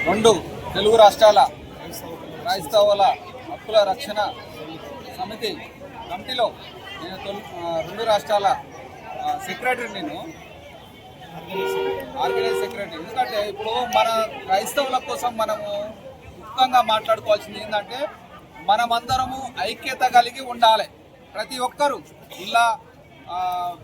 రెండు తెలుగు రాష్ట్రాల క్రైస్తవుల హక్కుల రక్షణ సమితి కమిటీలో నేను రెండు రాష్ట్రాల సెక్రటరీ, నేను ఆర్గనైజ్ సెక్రటరీ. ఎందుకంటే ఇప్పుడు మన క్రైస్తవుల కోసం మనము ముఖ్యంగా మాట్లాడుకోవాల్సింది ఏంటంటే మనమందరము ఐక్యత కలిగి ఉండాలి. ప్రతి ఒక్కరు ఇలా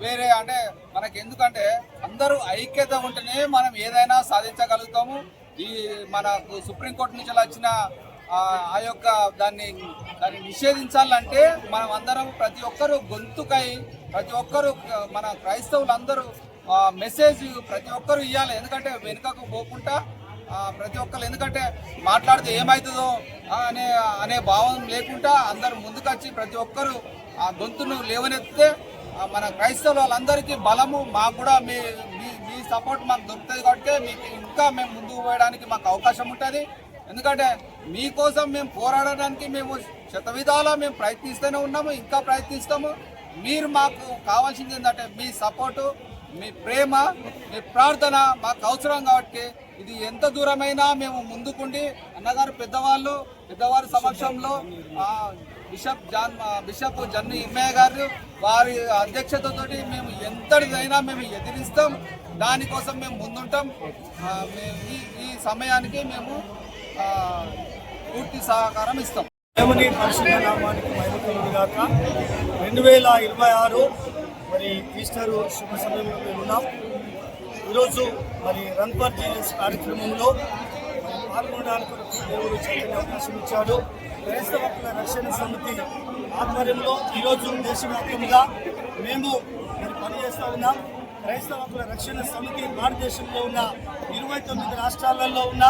వేరే అంటే మనకి ఎందుకంటే అందరూ ఐక్యత ఉంటేనే మనం ఏదైనా సాధించగలుగుతాము. ఈ మనకు సుప్రీంకోర్టు నుంచి వచ్చిన ఆ యొక్క దాన్ని నిషేధించాలంటే మనం అందరం ప్రతి ఒక్కరు గొంతుకై ప్రతి ఒక్కరు మన క్రైస్తవులందరూ మెసేజ్ ప్రతి ఒక్కరు ఇవ్వాలి. ఎందుకంటే వెనుకకు పోకుండా ప్రతి ఒక్కరు ఎందుకంటే మాట్లాడితే ఏమవుతుందో అనే భావం లేకుండా అందరూ ముందుకొచ్చి ప్రతి ఒక్కరు ఆ గొంతును లేవనెత్తితే మన క్రైస్తవుల వాళ్ళందరికీ బలము. మాకు కూడా మీ సపోర్ట్ మాకు దొరుకుతుంది కాబట్టి మీకు ఇంకా మేము ముందుకు పోయడానికి మాకు అవకాశం ఉంటుంది. ఎందుకంటే మీకోసం మేము పోరాడడానికి మేము శతవిధాలా మేము ప్రయత్నిస్తూనే ఉన్నాము, ఇంకా ప్రయత్నిస్తాము. మీరు మాకు కావాల్సింది ఏంటంటే మీ సపోర్టు, మీ ప్రేమ, మీ ప్రార్థన మాకు అవసరం. కాబట్టి ఇది ఎంత దూరమైనా మేము ముందుకుండి అన్నగారు పెద్దవారి సమక్షంలో బిషప్ జన్ను ఇమ్మయ్య గారు వారి అధ్యక్షతతో మేము ఎంతటిదైనా మేము ఎదిరిస్తాం. దానికోసం మేము ముందుంటాం. ఈ సమయానికి మేము పూర్తి సహకారం ఇస్తాం. దేవుని పరిశుద్ధ నామానికి మహిమ కలుగును గాక. 2026 మరి ఈస్టర్ శుభ సమయంలో మేము ఉన్నాం. ఈరోజు మరి రన్ ఫర్ జీసస్ కార్యక్రమంలో పాల్గొనడానికి దేవుడు చక్కని అవకాశం ఇచ్చాడు. క్రైస్తవ హక్కుల రక్షణ సమితి ఆధ్వర్యంలో ఈరోజు దేశవ్యాప్తంగా మేము మరి పనిచేస్తూ ఉన్నాం. క్రైస్తవ హక్కుల రక్షణ సమితి భారతదేశంలో ఉన్న 29 రాష్ట్రాలలో ఉన్న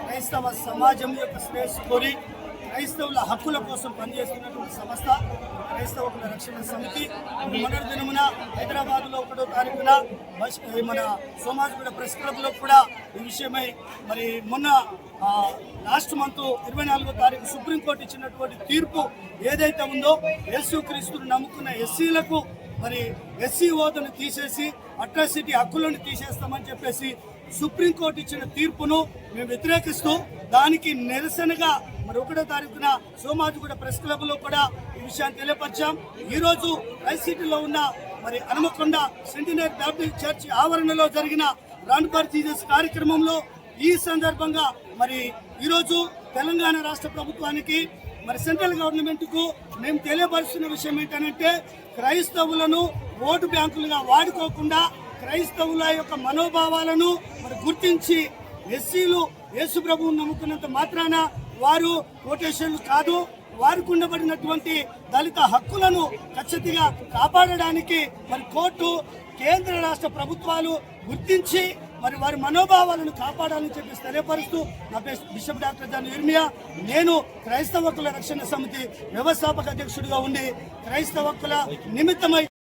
క్రైస్తవ సమాజం యొక్క శ్రేయస్సు కోరి క్రైస్తవుల హక్కుల కోసం పనిచేస్తున్నటువంటి సంస్థ క్రైస్తవ హక్కుల రక్షణ సమితి. మొన్నటి దినమున హైదరాబాద్లో 1వ తారీఖున మన సోమాజిగూడ ప్రెస్ క్లబ్లో కూడా ఈ విషయమై మరి మొన్న లాస్ట్ మంత్ 24వ తారీఖు సుప్రీంకోర్టు ఇచ్చినటువంటి తీర్పు ఏదైతే ఉందో యేసుక్రీస్తును నమ్ముకున్న ఎస్సీలకు మరి ఎస్సీ హోదాను తీసేసి అట్రాసిటీ హక్కులను తీసేస్తామని చెప్పేసి సుప్రీంకోర్టు ఇచ్చిన తీర్పును మేము వ్యతిరేకిస్తూ దానికి నిరసనగా మరి 1వ తారీఖున సోమాజిగూడ ప్రెస్ క్లబ్లో కూడా ఈ విషయాన్ని తెలియపరిచాం. ఈరోజు ఐసిటీలో ఉన్న మరి హనుమకొండ సెంటినరీ బ్యాప్టిస్ట్ చర్చ్ ఆవరణలో జరిగిన రన్ ఫర్ జీసస్ కార్యక్రమంలో ఈ సందర్భంగా మరి ఈరోజు తెలంగాణ రాష్ట్ర ప్రభుత్వానికి మరి సెంట్రల్ గవర్నమెంట్కు మేము తెలియపరుస్తున్న విషయం ఏంటంటే క్రైస్తవులను ఓటు బ్యాంకులుగా వాడుకోకుండా క్రైస్తవుల యొక్క మనోభావాలను మరి గుర్తించి ఎస్సీలు యేసు ప్రభువును నమ్ముకున్నంత మాత్రాన వారు కోటేషన్లు కాదు, వారికి ఉండబడినటువంటి దళిత హక్కులను ఖచ్చితంగా కాపాడడానికి మరి కోర్టు కేంద్ర రాష్ట్ర ప్రభుత్వాలు గుర్తించి మరి వారి మనోభావాలను కాపాడాలని చెప్పి తెలియపరుస్తూ నా పేరు బిషప్ డాక్టర్ జన్ను ఇర్మియా. నేను క్రైస్తవ హక్కుల రక్షణ సమితి వ్యవస్థాపక అధ్యక్షుడిగా ఉండి క్రైస్తవ హక్కుల నిమిత్తమై